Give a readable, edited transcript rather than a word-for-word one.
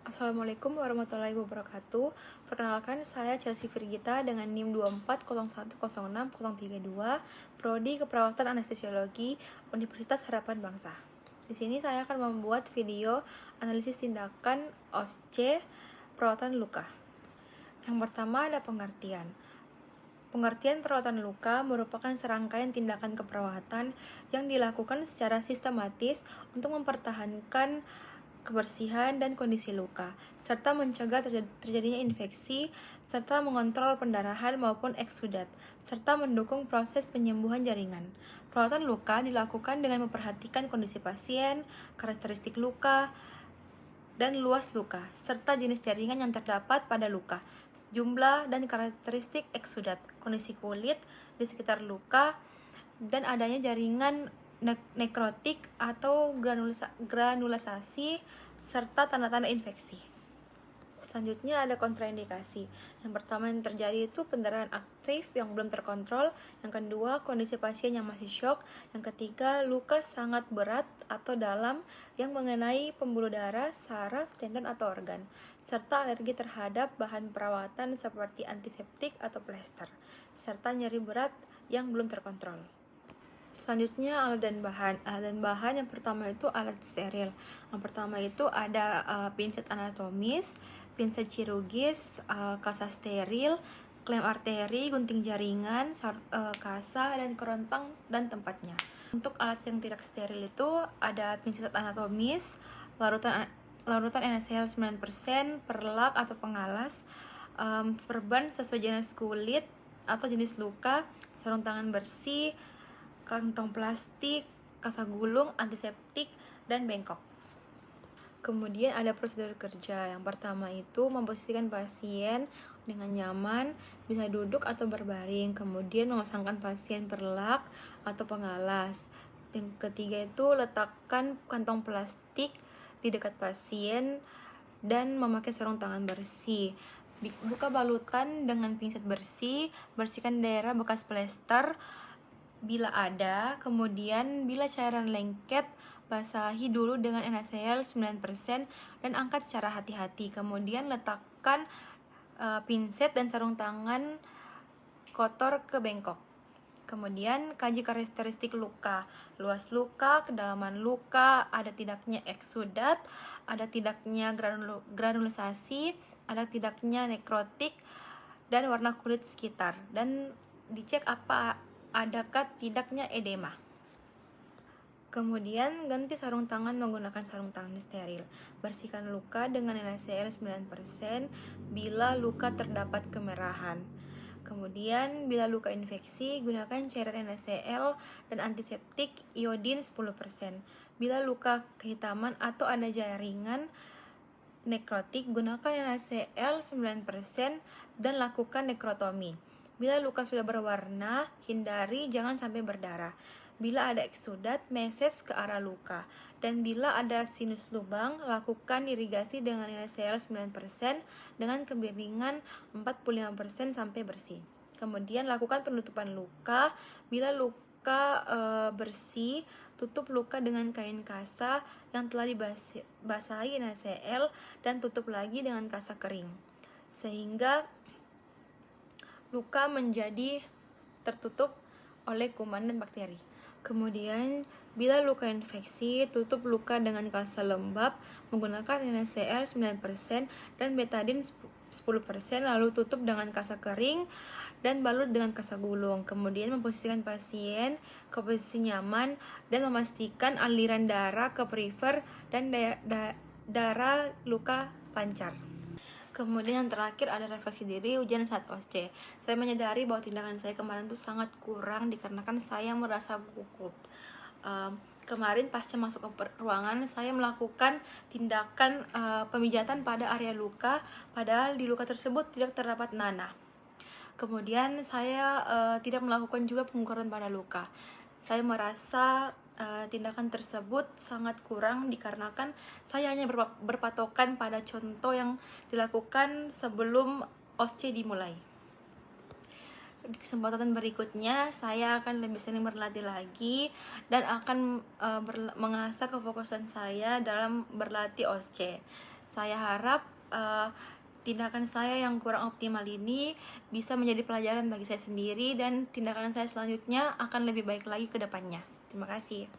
Assalamualaikum warahmatullahi wabarakatuh. Perkenalkan, saya Chelsea Firgita dengan NIM 24010632, Prodi Keperawatan Anestesiologi, Universitas Harapan Bangsa. Di sini saya akan membuat video analisis tindakan OSCE perawatan luka. Yang pertama ada pengertian. Pengertian perawatan luka merupakan serangkaian tindakan keperawatan yang dilakukan secara sistematis untuk mempertahankan kebersihan dan kondisi luka, serta mencegah terjadinya infeksi, serta mengontrol pendarahan maupun eksudat, serta mendukung proses penyembuhan jaringan. Perawatan luka dilakukan dengan memperhatikan kondisi pasien, karakteristik luka, dan luas luka, serta jenis jaringan yang terdapat pada luka, jumlah dan karakteristik eksudat, kondisi kulit di sekitar luka, dan adanya jaringan nekrotik atau granulasi, serta tanda-tanda infeksi. Selanjutnya ada kontraindikasi. Yang pertama yang terjadi itu pendarahan aktif yang belum terkontrol. Yang kedua, kondisi pasien yang masih syok. Yang ketiga, luka sangat berat atau dalam yang mengenai pembuluh darah, saraf, tendon, atau organ. Serta alergi terhadap bahan perawatan seperti antiseptik atau plester. Serta nyeri berat yang belum terkontrol. Selanjutnya alat dan bahan. Alat dan bahan yang pertama itu alat steril. Yang pertama itu ada pinset anatomis, pinset chirurgis, kasa steril, klem arteri, gunting jaringan, kasa, dan kerontang dan tempatnya. Untuk alat yang tidak steril itu ada pinset anatomis, larutan NaCl 9%, perlak atau pengalas, perban sesuai jenis kulit atau jenis luka, sarung tangan bersih, kantong plastik, kasa gulung, antiseptik, dan bengkok. Kemudian ada prosedur kerja. Yang pertama itu memposisikan pasien dengan nyaman, bisa duduk atau berbaring. Kemudian memasangkan pasien perlak atau pengalas. Yang ketiga itu letakkan kantong plastik di dekat pasien dan memakai sarung tangan bersih. Buka balutan dengan pinset bersih, bersihkan daerah bekas plester bila ada. Kemudian bila cairan lengket, basahi dulu dengan NaCl 9% dan angkat secara hati-hati. Kemudian letakkan pinset dan sarung tangan kotor ke bengkok. Kemudian kaji karakteristik luka, luas luka, kedalaman luka, ada tidaknya eksudat, ada tidaknya granulisasi, ada tidaknya nekrotik, dan warna kulit sekitar, dan dicek adakah tidaknya edema. Kemudian ganti sarung tangan menggunakan sarung tangan steril. Bersihkan luka dengan NaCl 9% bila luka terdapat kemerahan. Kemudian bila luka infeksi, gunakan cairan NaCl dan antiseptik iodin 10%. Bila luka kehitaman atau ada jaringan nekrotik, gunakan NaCl 9% dan lakukan nekrotomi. Bila luka sudah berwarna, hindari jangan sampai berdarah. Bila ada eksudat, meses ke arah luka. Dan bila ada sinus lubang, lakukan irigasi dengan NaCl 9% dengan kemiringan 45% sampai bersih. Kemudian lakukan penutupan luka. Bila luka bersih, tutup luka dengan kain kasa yang telah dibasahi NaCl dan tutup lagi dengan kasa kering, sehingga luka menjadi tertutup oleh kuman dan bakteri. Kemudian bila luka infeksi, tutup luka dengan kasa lembab menggunakan NaCl 9% dan betadine 10%, lalu tutup dengan kasa kering dan balut dengan kasa gulung. Kemudian memposisikan pasien ke posisi nyaman dan memastikan aliran darah ke perifer dan darah luka lancar. Kemudian yang terakhir ada refleksi diri ujian saat OSCE. Saya menyadari bahwa tindakan saya kemarin itu sangat kurang dikarenakan saya merasa gugup. Kemarin pasca masuk ke ruangan, saya melakukan tindakan pemijatan pada area luka, padahal di luka tersebut tidak terdapat nanah. Kemudian saya tidak melakukan juga pengukuran pada luka. Saya merasa tindakan tersebut sangat kurang dikarenakan saya hanya berpatokan pada contoh yang dilakukan sebelum OSCE dimulai. Di kesempatan berikutnya saya akan lebih sering berlatih lagi dan akan mengasah kefokusan saya dalam berlatih OSCE. Saya harap tindakan saya yang kurang optimal ini bisa menjadi pelajaran bagi saya sendiri, dan tindakan saya selanjutnya akan lebih baik lagi ke depannya. Terima kasih.